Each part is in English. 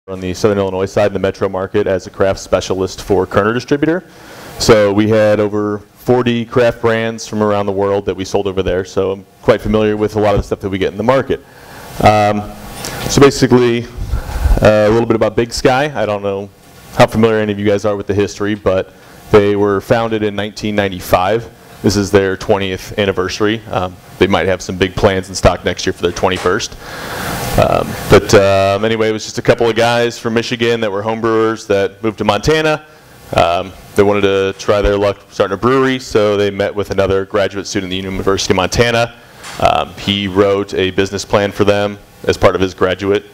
on the Southern Illinois side in the metro market as a craft specialist for Kerner distributor. So we had over 40 craft brands from around the world that we sold over there, so I'm quite familiar with a lot of the stuff that we get in the market. So basically, a little bit about Big Sky. I don't know how familiar any of you guys are with the history, but they were founded in 1995. This is their 20th anniversary. They might have some big plans in stock next year for their 21st. Anyway, it was just a couple of guys from Michigan that were homebrewers that moved to Montana. They wanted to try their luck starting a brewery, so they met with another graduate student at the University of Montana. He wrote a business plan for them as part of his graduate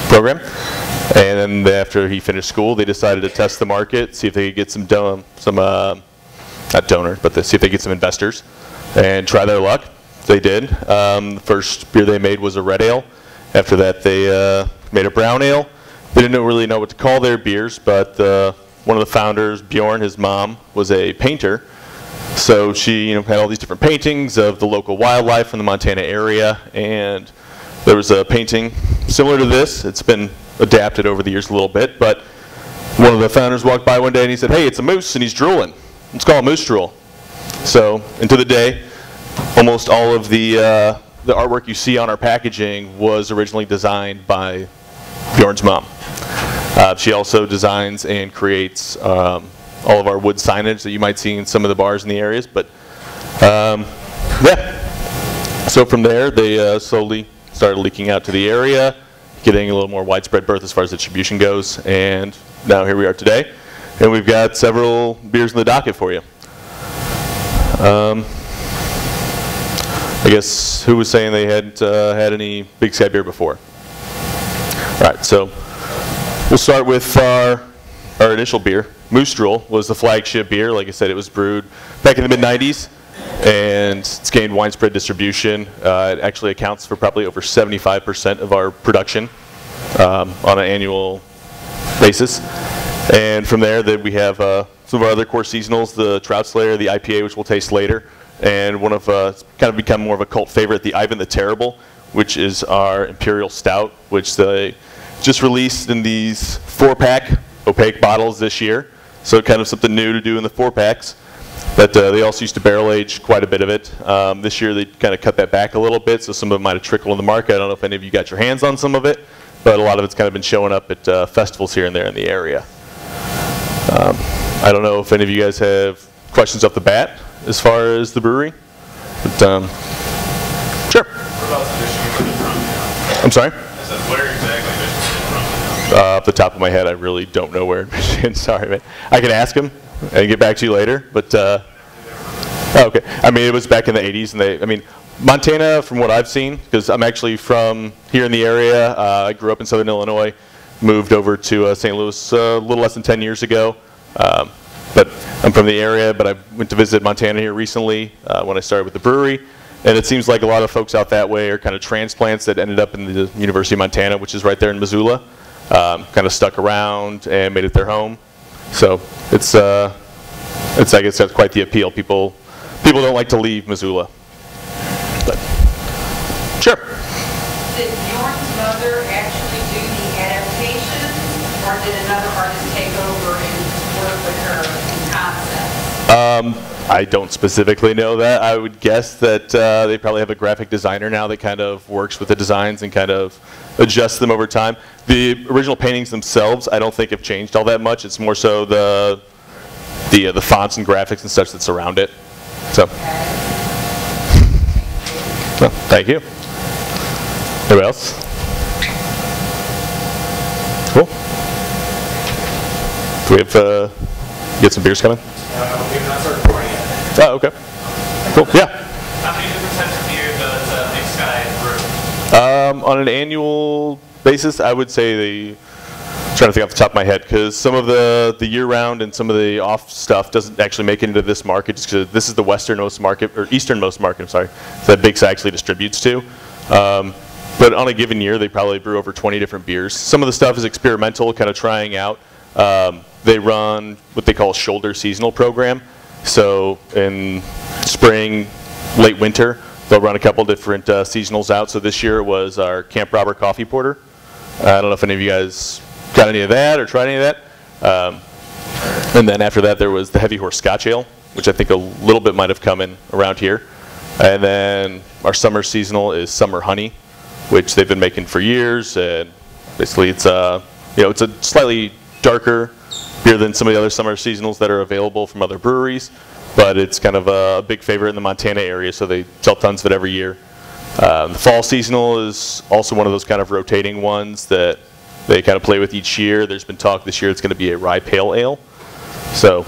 program. And then after he finished school, they decided to test the market, see if they could get see if they could get some investors and try their luck. They did. The first beer they made was a red ale. After that, they made a brown ale. They didn't really know what to call their beers, but one of the founders, Bjorn, his mom, was a painter. So she had all these different paintings of the local wildlife from the Montana area, and there was a painting similar to this. It's been adapted over the years a little bit, but one of the founders walked by one day and he said, "Hey, it's a moose and he's drooling. Let's call it Moose Drool." So, and to the day, almost all of the artwork you see on our packaging was originally designed by Bjorn's mom. She also designs and creates all of our wood signage that you might see in some of the bars in the areas. But yeah, so from there they slowly started leaking out to the area, getting a little more widespread berth as far as distribution goes, and now here we are today. And we've got several beers in the docket for you. I guess who was saying they hadn't had any Big Sky beer before? All right, so we'll start with our initial beer. Moose Drool was the flagship beer. Like I said, it was brewed back in the mid-90s, and it's gained widespread distribution. It actually accounts for probably over 75% of our production on an annual basis. And from there, we have some of our other core seasonals, the Trout Slayer, the IPA, which we'll taste later, and one of kind of become more of a cult favorite, the Ivan the Terrible, which is our imperial stout, which they just released in these 4-pack opaque bottles this year. So kind of something new to do in the 4-packs. But they also used to barrel age quite a bit of it. This year they kind of cut that back a little bit, so some of it might have trickled in the market. I don't know if any of you got your hands on some of it, but a lot of it's kind of been showing up at festivals here and there in the area. I don't know if any of you guys have questions off the bat as far as the brewery, but sure. What about Michigan from? I'm sorry? I said, where exactly Michigan from? Off the top of my head, I really don't know where in Michigan. Sorry, man. I can ask him and get back to you later, but oh, okay. I mean, it was back in the 80s, and Montana, from what I've seen, because I'm actually from here in the area. I grew up in Southern Illinois, moved over to St. Louis a little less than 10 years ago. But I'm from the area, but I went to visit Montana here recently when I started with the brewery. And it seems like a lot of folks out that way are kind of transplants that ended up in the University of Montana, which is right there in Missoula. Kind of stuck around and made it their home. So it's I guess that's quite the appeal. People don't like to leave Missoula. But, sure. Did Bjorn's mother actually do the adaptation, or did another artist take over and work with her in concept? I don't specifically know that. I would guess that they probably have a graphic designer now that kind of works with the designs and kind of adjusts them over time. The original paintings themselves, I don't think have changed all that much. It's more so the fonts and graphics and such that surround it. So, well, thank you. Anybody else? Cool. Do we have get some beers coming? We've not started recording yet. Oh, okay. Cool. Yeah. How many different types of beer does Big Sky brew? On an annual basis, I would say I'm trying to think off the top of my head, because some of the year-round and some of the off stuff doesn't actually make it into this market, just because this is the westernmost market, or easternmost market, I'm sorry, that Big Sky actually distributes to. But on a given year, they probably brew over 20 different beers. Some of the stuff is experimental, kind of trying out. They run what they call a shoulder seasonal program. So in spring, late winter, they'll run a couple different seasonals out. So this year was our Camp Robber Coffee Porter. I don't know if any of you guys got any of that or tried any of that. And then after that, there was the Heavy Horse Scotch Ale, which I think a little bit might have come in around here. And then our summer seasonal is Summer Honey, which they've been making for years. And basically, it's it's a slightly darker beer than some of the other summer seasonals that are available from other breweries. But it's kind of a big favorite in the Montana area, so they sell tons of it every year. The fall seasonal is also one of those kind of rotating ones that they kind of play with each year. There's been talk this year it's going to be a rye pale ale. So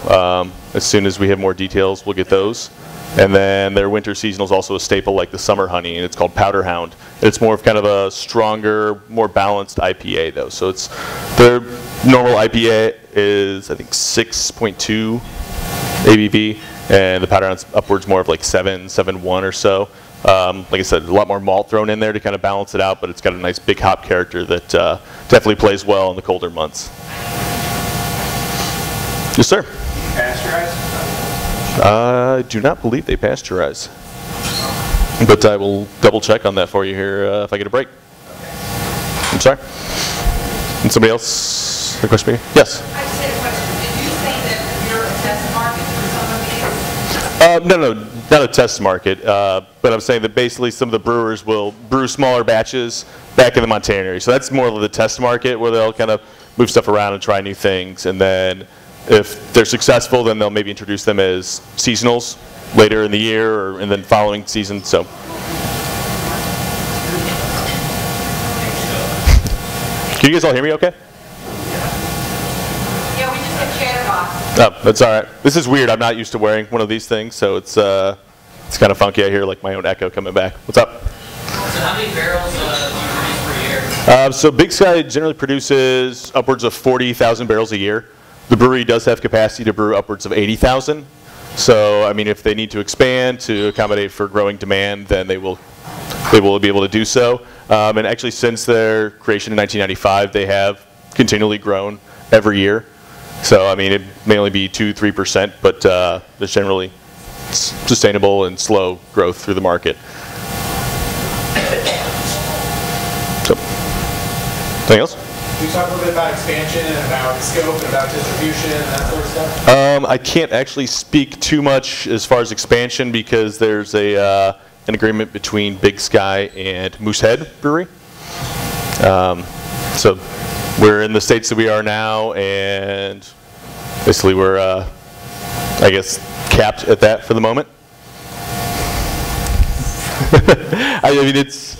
as soon as we have more details, we'll get those. And then their winter seasonal is also a staple like the Summer Honey, and it's called Powder Hound. It's more of kind of a stronger, more balanced IPA though. So it's their normal IPA is I think 6.2 ABV, and the Powder Hound's upwards more of like 7.1 or so. Like I said, a lot more malt thrown in there to kind of balance it out, but it's got a nice big hop character that definitely plays well in the colder months. Yes, sir. Pasteurized? I do not believe they pasteurize, but I will double check on that for you here if I get a break. I'm sorry. And somebody else have a question for you? Yes. I just had a question. Did you say that you're a test market for some of these? No, not a test market, but I'm saying that basically some of the brewers will brew smaller batches back in the Montana area. So that's more of the test market where they'll kind of move stuff around and try new things. And then if they're successful, then they'll maybe introduce them as seasonals later in the year and then following season. So. Can you guys all hear me okay? Yeah, we just had chatterbox. Oh, that's all right. This is weird. I'm not used to wearing one of these things, so it's kind of funky. I hear like my own echo coming back. What's up? So how many barrels do you produce per year? So Big Sky generally produces upwards of 40,000 barrels a year. The brewery does have capacity to brew upwards of 80,000. So I mean, if they need to expand to accommodate for growing demand, then they will be able to do so. And actually, since their creation in 1995, they have continually grown every year. So I mean, it may only be 2-3%, but there's generally sustainable and slow growth through the market. So, anything else? Can you talk a little bit about expansion and about scope and about distribution and that sort of stuff? I can't actually speak too much as far as expansion because there's an agreement between Big Sky and Moosehead Brewery. So we're in the states that we are now, and basically we're, I guess, capped at that for the moment. I mean, it's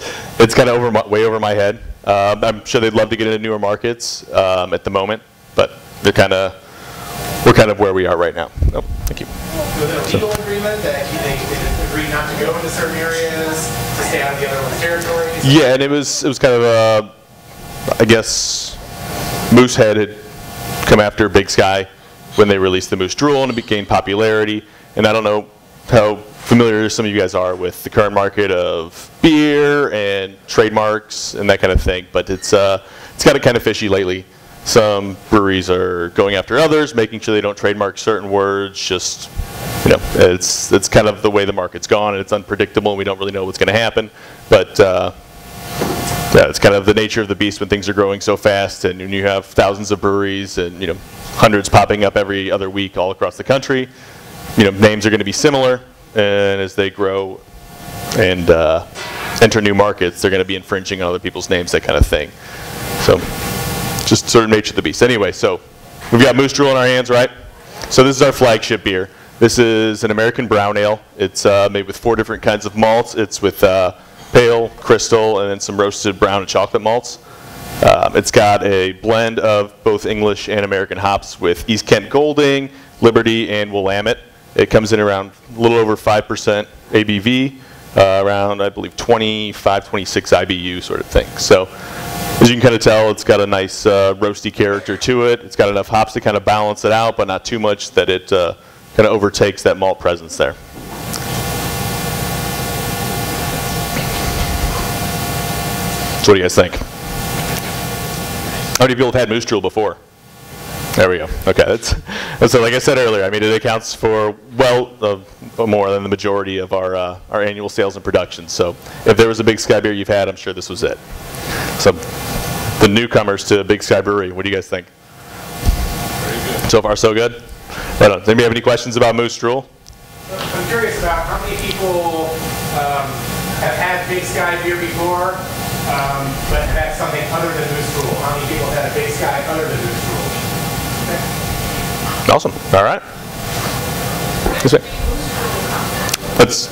kind of way over my head. I'm sure they'd love to get into newer markets at the moment, but we're kind of where we are right now. Oh, thank you. Was it a legal agreement that they agreed not to go into certain areas, to stay out of the other one's territories? Yeah, and it was kind of I guess Moosehead had come after Big Sky when they released the Moose Drool, and it gained popularity. And I don't know how familiar some of you guys are with the current market of beer and trademarks and that kind of thing, but it's gotten kind of fishy lately. Some breweries are going after others, making sure they don't trademark certain words. Just, you know, it's kind of the way the market's gone, and it's unpredictable, and we don't really know what's going to happen. But yeah, it's kind of the nature of the beast when things are growing so fast, and when you have thousands of breweries and hundreds popping up every other week all across the country. Names are going to be similar, and as they grow and enter new markets, they're going to be infringing on other people's names, that kind of thing. So, just sort of nature of the beast. Anyway, so we've got Moose Drool in our hands, right? So this is our flagship beer. This is an American brown ale. It's made with 4 different kinds of malts. It's with pale, crystal, and then some roasted brown and chocolate malts. It's got a blend of both English and American hops with East Kent Golding, Liberty, and Willamette. It comes in around a little over 5% ABV, around, I believe, 25, 26 IBU sort of thing. So as you can kind of tell, it's got a nice roasty character to it. It's got enough hops to kind of balance it out, but not too much that it kind of overtakes that malt presence there. So what do you guys think? How many people have had Moose Drool before? There we go. Okay, so like I said earlier, I mean, it accounts for well more than the majority of our annual sales and production. So if there was a Big Sky beer you've had, I'm sure this was it. So the newcomers to Big Sky Brewery. What do you guys think? Very good. So far, so good? Right on. Does anybody have any questions about Moose Drool? I'm curious about how many people have had Big Sky beer before, but have had something other than Moose Drool. How many people have had a Big Sky other than Moose Drool? Okay. Awesome. All right. This way. Let's.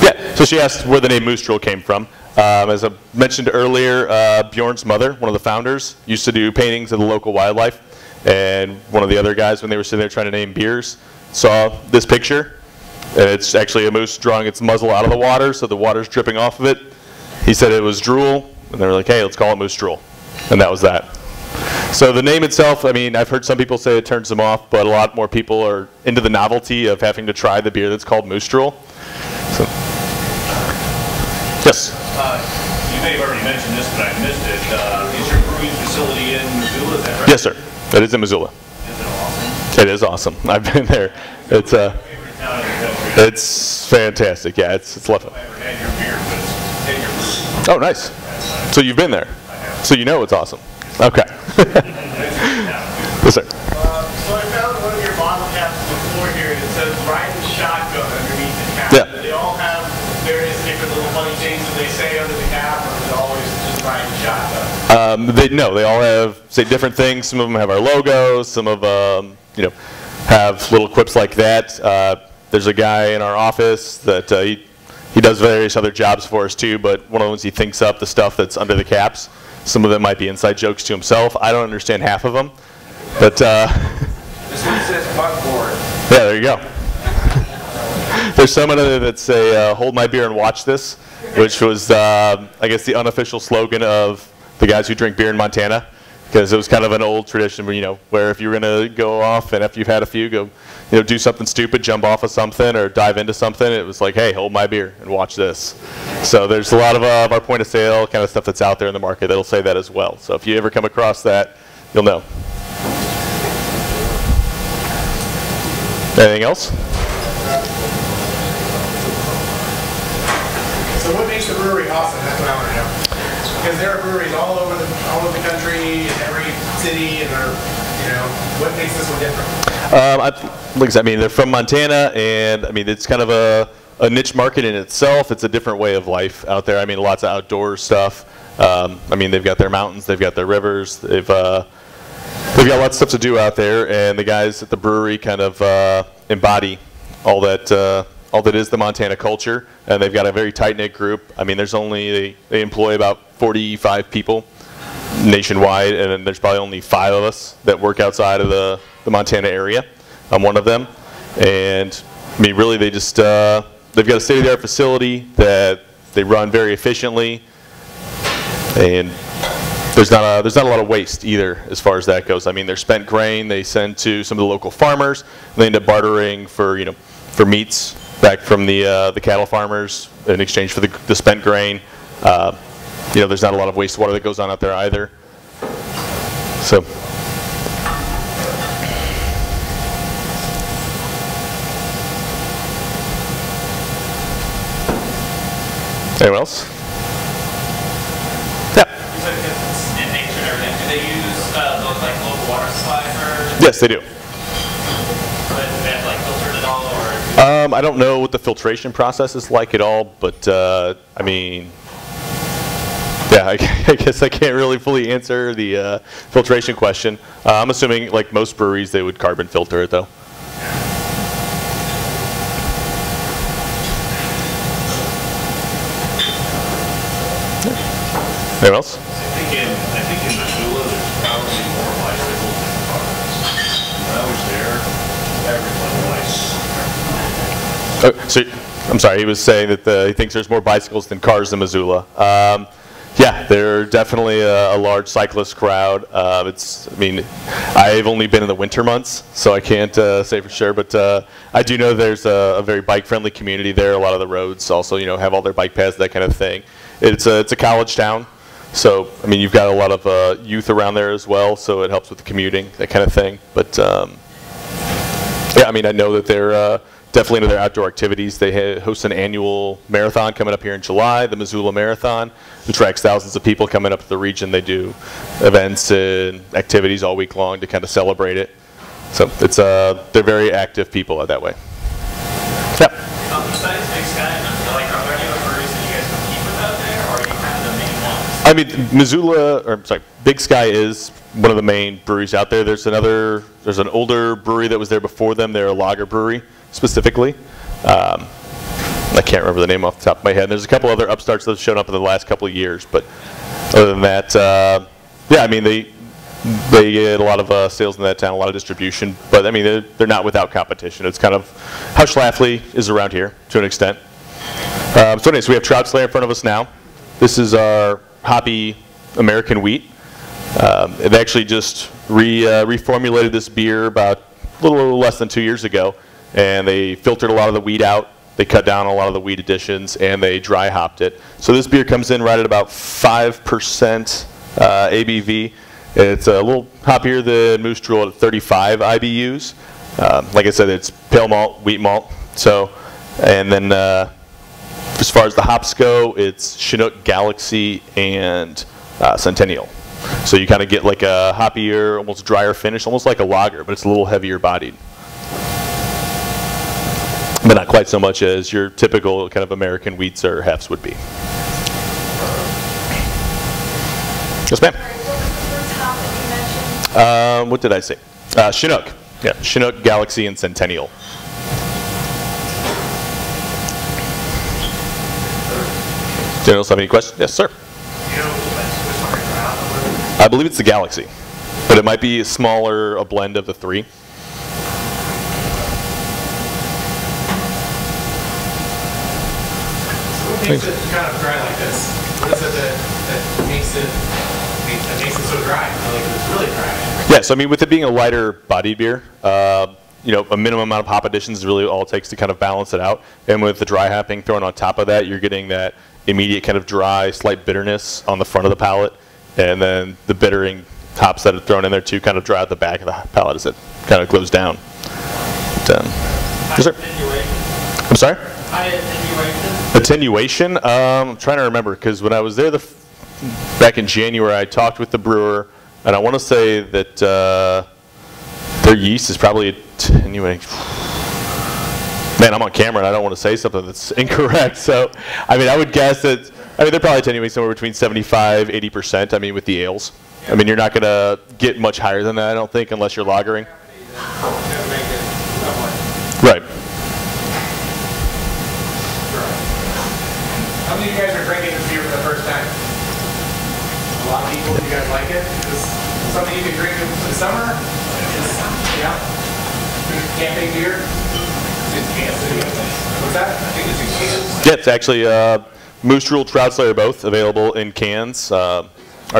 Yeah. So she asked where the name Moose Drool came from. As I mentioned earlier, Bjorn's mother, one of the founders, used to do paintings of the local wildlife. And one of the other guys, when they were sitting there trying to name beers, saw this picture. And it's actually a moose drawing its muzzle out of the water, so the water's dripping off of it. He said it was drool, and they were like, hey, let's call it Moose Drool. And that was that. So the name itself, I mean, I've heard some people say it turns them off, but a lot more people are into the novelty of having to try the beer that's called Moose Drool. So. Yes? You may have already mentioned this, but I missed it. Is your brewing facility in Missoula? Is that right? Yes, sir. It is in Missoula. Is it awesome? It is awesome. I've been there. It's Favorite town in the country? it's fantastic. Yeah, it's lovely. I've never had your beer, but it's in your brewery. Oh, nice. So you've been there. I have. So you know it's awesome. Okay. Yes, sir. So I found one of your bottle caps before here, and it says riding shotgun underneath the cap. Yeah. Do they all have various different little funny things that they say under the cap, or is it always just riding shotgun? They all have, say, different things. Some of them have our logos. Some of them, have little quips like that. There's a guy in our office that he does various other jobs for us too, but one of the ones he thinks up the stuff that's under the caps. Some of them might be inside jokes to himself. I don't understand half of them, but This one says buckboard. yeah, there you go. There's some other that say, hold my beer and watch this, which was, I guess, the unofficial slogan of the guys who drink beer in Montana, because it was kind of an old tradition where if you were going to go off and after you've had a few, go do something stupid, jump off of something or dive into something, it was like, hey, hold my beer and watch this. So there's a lot of our point of sale kind of stuff that's out there in the market that'll say that as well. So if you ever come across that, you'll know. Anything else? So what makes the brewery awesome? That's what I want to know. Because there are breweries all over the country, in every city, and they're, what makes this one different? Like I said, I mean, they're from Montana, and I mean, it's kind of a niche market in itself. It's a different way of life out there. I mean, lots of outdoor stuff. I mean, they've got their mountains, they've got their rivers, they've got lots of stuff to do out there, and the guys at the brewery kind of embody all that is the Montana culture, and they've got a very tight-knit group. I mean, they employ about 45 people nationwide, and then there's probably only 5 of us that work outside of the Montana area. I'm one of them, and I mean, really, they just they've got a state-of-the-art facility that they run very efficiently, and there's not a lot of waste either as far as that goes. I mean, their spent grain they send to some of the local farmers, and they end up bartering for for meats back from the cattle farmers in exchange for the spent grain. There's not a lot of wastewater that goes on out there either. So. Anyone else? Yeah. You said it's in nature and everything. Do they use those like local water supplies or? Yes, they do. But do they have like filtered at all or? I don't know what the filtration process is like at all, but I mean, yeah, I guess I can't really fully answer the filtration question. I'm assuming, like most breweries, they would carbon filter it though. Anyone else? I think in Missoula there's probably more bicycles than cars. When I was there, everyone So, I'm sorry, he was saying that he thinks there's more bicycles than cars in Missoula. Yeah, they're definitely a large cyclist crowd. I mean, I've only been in the winter months, so I can't say for sure, but I do know there's a very bike-friendly community there. A lot of the roads also, have all their bike paths, that kind of thing. It's a college town, so I mean, you've got a lot of youth around there as well, so it helps with the commuting, that kind of thing. But yeah, I mean, I know that they're definitely into their outdoor activities. They host an annual marathon coming up here in July, the Missoula Marathon, which attracts thousands of people coming up to the region. They do events and activities all week long to kind of celebrate it. So it's they're very active people out that way. Yeah. Besides Big Sky, like, are there any other breweries that you guys compete with out there, or are you kind of the main ones? I mean, Missoula, or sorry, Big Sky is one of the main breweries out there. There's an older brewery that was there before them. They're a lager brewery specifically. I can't remember the name off the top of my head. And there's a couple other upstarts that have shown up in the last couple of years, but other than that, yeah, I mean they get a lot of sales in that town, a lot of distribution, but I mean they're not without competition. It's kind of how Schlafly is around here to an extent. So anyway, so we have Trout Slayer in front of us now. This is our hoppy American wheat. They actually just reformulated this beer about a little less than 2 years ago, and they filtered a lot of the wheat out. They cut down a lot of the wheat additions, and they dry hopped it. So this beer comes in right at about 5% ABV. It's a little hoppier than Moose Drool at 35 IBUs. Like I said, it's pale malt, wheat malt. So, and then as far as the hops go, it's Chinook, Galaxy, and Centennial. So you kind of get like a hoppier, almost drier finish, almost like a lager, but it's a little heavier bodied. But not quite so much as your typical kind of American wheats or hefts would be. Yes, ma'am. What did I say? Chinook. Yeah, Chinook, Galaxy, and Centennial. Anyone else have any questions? Yes, sir. I believe it's the Galaxy, but it might be a smaller, a blend of the three. What makes it kind of dry like this? What is it that makes it so dry? Like it's really dry. Yeah, so I mean, with it being a lighter bodied beer, you know, a minimum amount of hop additions is really all it takes to kind of balance it out. And with the dry hopping thrown on top of that, you're getting that immediate kind of dry, slight bitterness on the front of the palate, and then the bittering hops that are thrown in there too kind of dry out the back of the palate as it kind of goes down. But, yes, sir. I'm sorry? High attenuation. Attenuation? I'm trying to remember, because when I was there back in January, I talked with the brewer, and I want to say that their yeast is probably attenuating. Man, I'm on camera, and I don't want to say something that's incorrect. So, I mean, I would guess that, I mean, they're probably attenuating somewhere between 75, 80%, I mean, with the ales. I mean, you're not going to get much higher than that, I don't think, unless you're lagering. Right. How many of you guys are drinking this beer for the first time? A lot of people. Do you guys like it? Is this something you can drink in the summer? Yeah. Camping beer? What's that? I think it's in cans. Yeah, it's actually Moose Drool, Trout Slayer, both available in cans. Our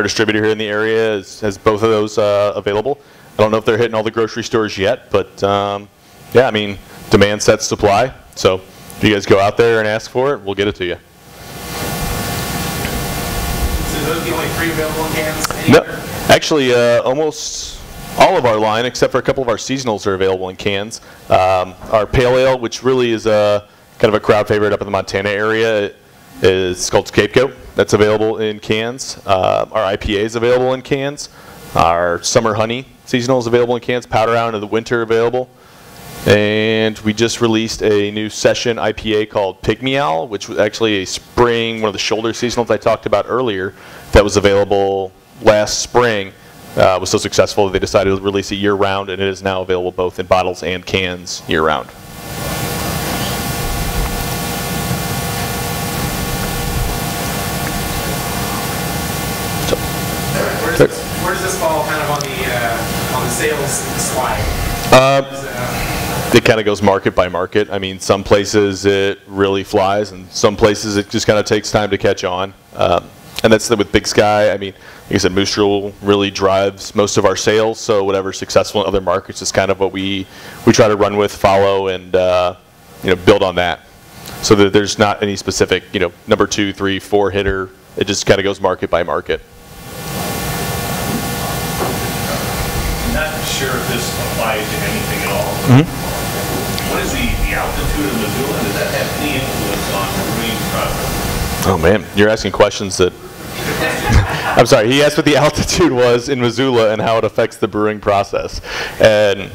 distributor here in the area has both of those available. I don't know if they're hitting all the grocery stores yet, but yeah, I mean, demand sets supply. So if you guys go out there and ask for it, we'll get it to you. So those the only three available in cans? No, actually, almost all of our line, except for a couple of our seasonals, are available in cans. Our pale ale, which really is kind of a crowd favorite up in the Montana area, is called Scapegoat. That's available in cans. Our IPA is available in cans. Our Summer Honey seasonal is available in cans. Powder Out into the winter available. And we just released a new session IPA called Pygmy Owl, which was actually a spring, one of the shoulder seasonals I talked about earlier, that was available last spring. Was so successful that they decided to release it year-round, and it is now available both in bottles and cans year-round. Where does this fall kind of on the sales slide? It kind of goes market by market. I mean, some places it really flies, and some places it just kind of takes time to catch on. And that's with Big Sky. I mean, like I said, Moose Drool really drives most of our sales, so whatever's successful in other markets is kind of what we try to run with, follow, and you know, build on that. So that there's not any specific, you know, number 2, 3, 4 hitter. It just kind of goes market by market. I'm not sure if this applies to anything at all. Mm-hmm. What is the the altitude of Missoula, does that have any influence on the brewing process? Oh man, you're asking questions that. I'm sorry. He asked what the altitude was in Missoula and how it affects the brewing process, and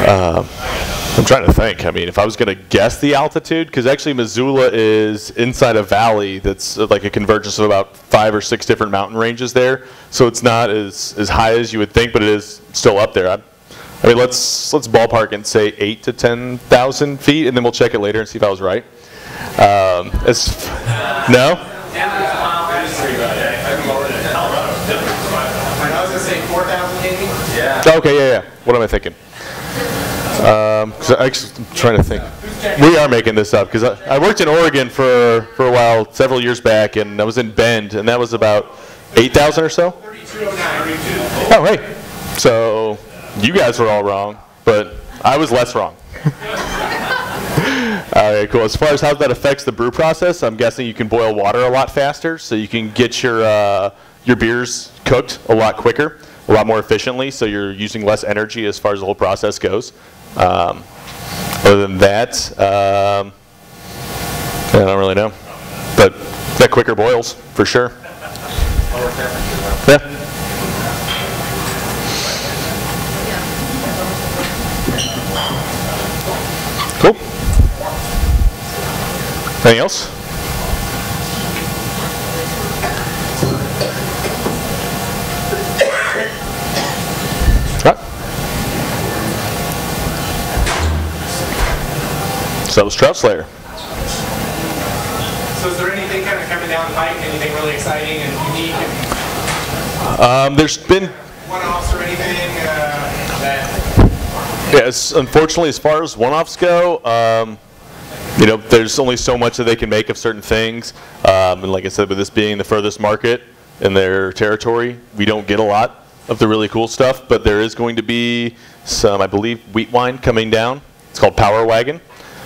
I'm trying to think. I mean, if I was going to guess the altitude, because actually Missoula is inside a valley that's like a convergence of about 5 or 6 different mountain ranges there, so it's not as high as you would think, but it is still up there. I mean, let's ballpark and say 8 to 10,000 feet, and then we'll check it later and see if I was right. No? I was going to say 4,000 maybe? Yeah. Okay, yeah. What am I thinking? Because I'm trying to think. We are making this up because I worked in Oregon for a while, several years back, and I was in Bend, and that was about 8,000 or so. 3209. Oh, hey. So you guys were all wrong, but I was less wrong. Okay, cool. As far as how that affects the brew process, I'm guessing you can boil water a lot faster, so you can get your beers cooked a lot quicker, a lot more efficiently, so you're using less energy as far as the whole process goes. Other than that, I don't really know. But that quicker boils, for sure. Yeah. Cool. Anything else? Right. So that was Trout Slayer. So is there anything kind of coming down the pike, anything really exciting and unique? There's been One-offs or anything that... Yes, unfortunately, as far as one-offs go, there's only so much that they can make of certain things. And like I said, with this being the furthest market in their territory, we don't get a lot of the really cool stuff. But there is going to be some, I believe, wheat wine coming down. It's called Power Wagon.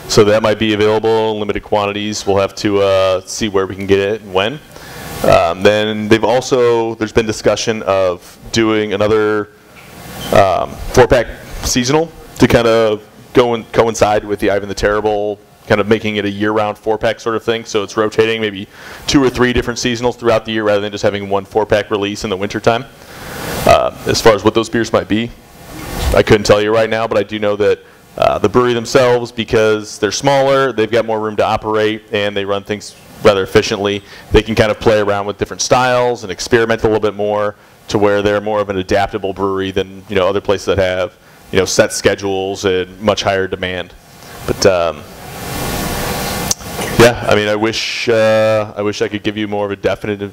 So that might be available in limited quantities. We'll have to see where we can get it and when. Then there's been discussion of doing another 4-pack seasonal to kind of coincide with the Ivan the Terrible, kind of making it a year-round 4-pack sort of thing. So it's rotating maybe 2 or 3 different seasonals throughout the year rather than just having one 4-pack release in the wintertime. As far as what those beers might be, I couldn't tell you right now, but I do know that the brewery themselves, because they're smaller, they've got more room to operate, and they run things rather efficiently. They can kind of play around with different styles and experiment a little bit more to where they're more of an adaptable brewery than other places that have set schedules and much higher demand. But yeah, I mean, I wish I could give you more of a definitive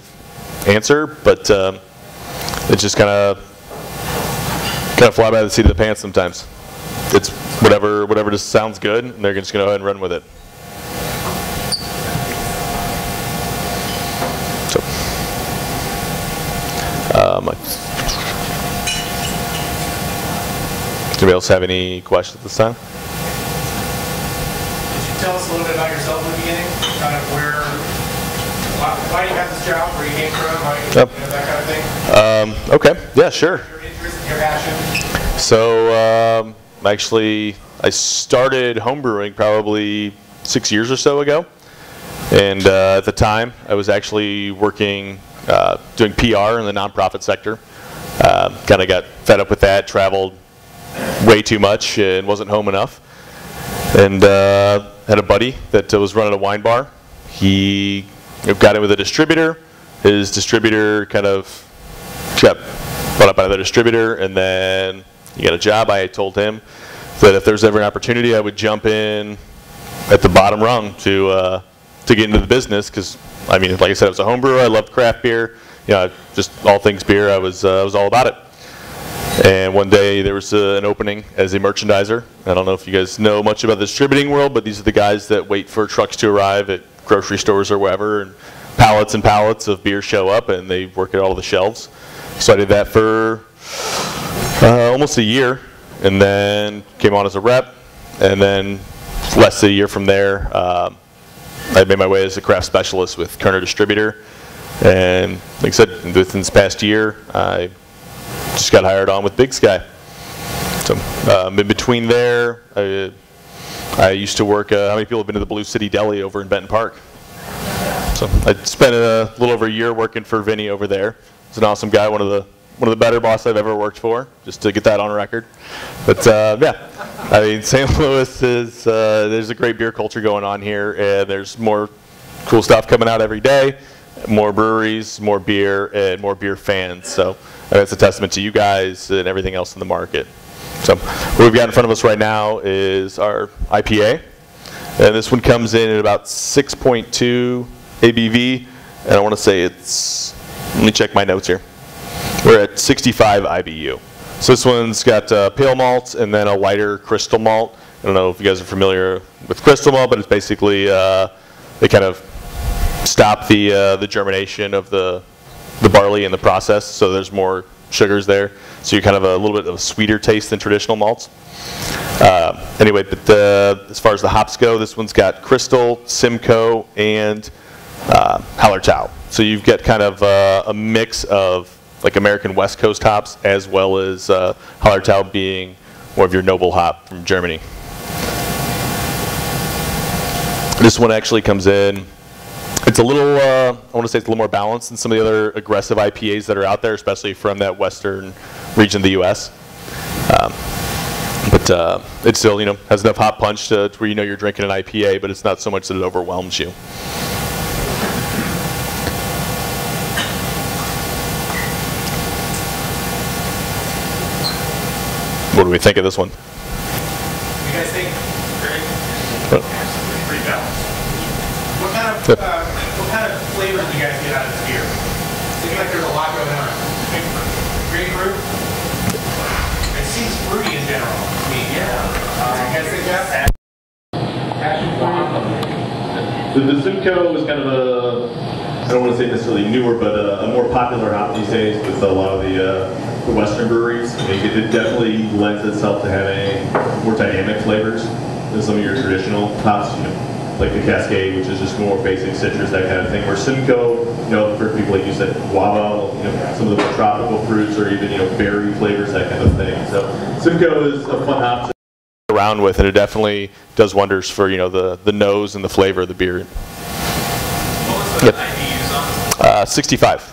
answer, but it's just kind of fly by the seat of the pants sometimes. It's whatever just sounds good, and they're just going to go ahead and run with it. So, does anybody else have any questions at this time? Could you tell us a little bit about yourself in the beginning? Kind of why you have this job, where you came from, that kind of thing? Okay, yeah, sure. Your interest, your passion? So, actually, I started homebrewing probably 6 years or so ago. And at the time, I was actually working, doing PR in the nonprofit sector. Kind of got fed up with that, traveled way too much and wasn't home enough. And had a buddy that was running a wine bar. He got in with a distributor. His distributor kind of got bought up by another distributor, and then he got a job. I told him that if there's ever an opportunity, I would jump in at the bottom rung to get into the business, because I mean, like I said, I was a home brewer. I loved craft beer. Just all things beer. I was all about it. And one day there was an opening as a merchandiser. I don't know if you guys know much about the distributing world, but these are the guys that wait for trucks to arrive at grocery stores or wherever, and pallets and pallets of beer show up, and they work at all the shelves. So I did that for almost a year, and then came on as a rep, and then less than a year from there, I made my way as a craft specialist with Kerner Distributor. And like I said, within this past year, I just got hired on with Big Sky. So in between there, I I used to work, how many people have been to the Blue City Deli over in Benton Park? So I spent a little over a year working for Vinny over there. He's an awesome guy, one of the better bosses I've ever worked for, just to get that on record. But yeah, I mean, St. Louis is, there's a great beer culture going on here, and there's more cool stuff coming out every day, more breweries, more beer, and more beer fans. So that's a testament to you guys and everything else in the market. So what we've got in front of us right now is our IPA, and this one comes in at about 6.2 ABV, and I want to say it's, let me check my notes here. We're at 65 IBU. So this one's got pale malt and then a lighter crystal malt. I don't know if you guys are familiar with crystal malt, but it's basically, they kind of stop the germination of the barley in the process, so there's more sugars there. So you're kind of a little bit of a sweeter taste than traditional malts. Anyway, but as far as the hops go, this one's got Crystal, Simcoe, and Hallertau. So you've got kind of a mix of like American West Coast hops, as well as Hallertau being more of your noble hop from Germany. This one actually comes in, it's a little, I want to say it's a little more balanced than some of the other aggressive IPAs that are out there, especially from that western region of the U.S. But it still, you know, has enough hop punch to where you know you're drinking an IPA, but it's not so much that it overwhelms you. What do we think of this one? You guys think? Great. Pretty balanced. What kind of flavors do you guys get out of this beer? Seems like there's a lot going on. Grapefruit? It seems fruity in general. I mean, yeah. You guys think that? Passion fruit? So the Simcoe is kind of a, I don't want to say necessarily newer, but a more popular hop these days with a lot of the Western breweries. I mean, it definitely lends itself to having more dynamic flavors than some of your traditional hops, you know, like the Cascade, which is just more basic citrus, that kind of thing. Where Simcoe, you know, for people like you said, guava, you know, some of the more tropical fruits, or even, you know, berry flavors, that kind of thing. So Simcoe is a fun hop to around with, and it definitely does wonders for, you know, the nose and the flavor of the beer. What was the IBUs on? 65. It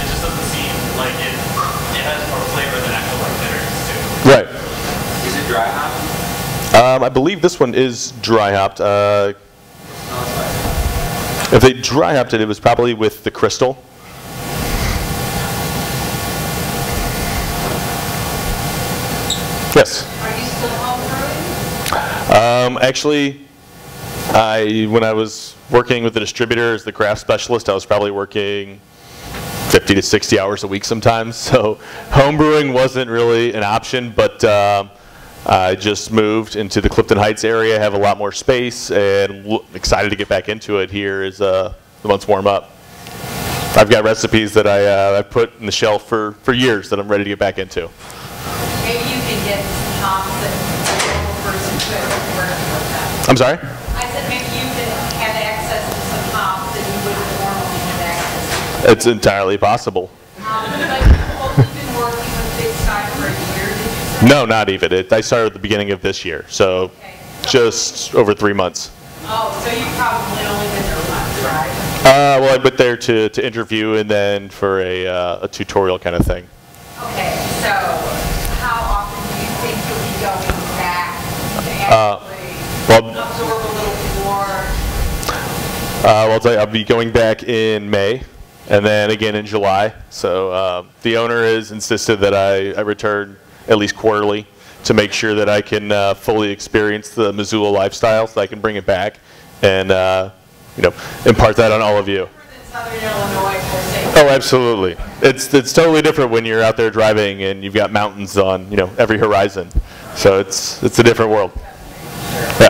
just doesn't seem like it has more flavor than actual like bitters too. Right. Is it dry hop? I believe this one is dry hopped. If they dry hopped it, it was probably with the Crystal. Yes. Are you still home brewing? Actually, when I was working with the distributor as the craft specialist, I was probably working 50 to 60 hours a week sometimes. So home brewing wasn't really an option, but I just moved into the Clifton Heights area, have a lot more space, and excited to get back into it here as the months warm up. I've got recipes that I've put in the shelf for years that I'm ready to get back into. Maybe you can get some hops that a normal person could work with that. I'm sorry? I said maybe you can have access to some hops that you wouldn't normally have access to. It's entirely possible. But you've been working with Big Sky for a year, did you say? No, not even. I started at the beginning of this year, so Okay. just over 3 months. Oh, so you've probably only been there once, right? Well, I went there to interview and then for a tutorial kind of thing. Okay, so how often do you think you'll be going back to actually absorb a little more? Well, I'll tell you, I'll be going back in May and then again in July. So the owner has insisted that I return at least quarterly to make sure that I can fully experience the Missoula lifestyle, so I can bring it back and you know, impart that on all of you. Southern Illinois, for sake. Oh, absolutely. It's totally different when you're out there driving and you've got mountains on, you know, every horizon. So it's a different world. Yeah.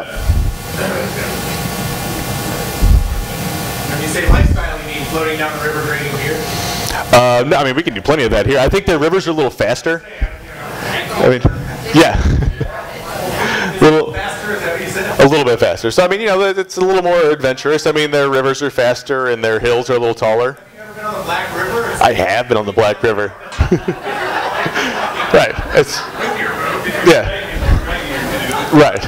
When you say lifestyle, you mean floating down the river drinking beer? No, I mean, we can do plenty of that here. I think their rivers are a little faster. I mean, yeah. Faster, is that what you said? A little bit faster. So, I mean, you know, it's a little more adventurous. I mean, their rivers are faster and their hills are a little taller. Have you ever been on the Black River? I have been on the Black River. Right. Yeah. Right.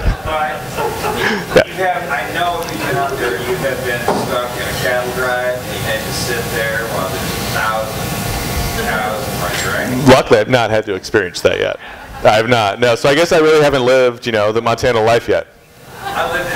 But you have, I know if you've been out there, you have been stuck in a cattle drive, and you had to sit there while there's 1,000 cows in front of your eye. Luckily, I've not had to experience that yet. I have not. No, so I guess I really haven't lived, you know, the Montana life yet. I lived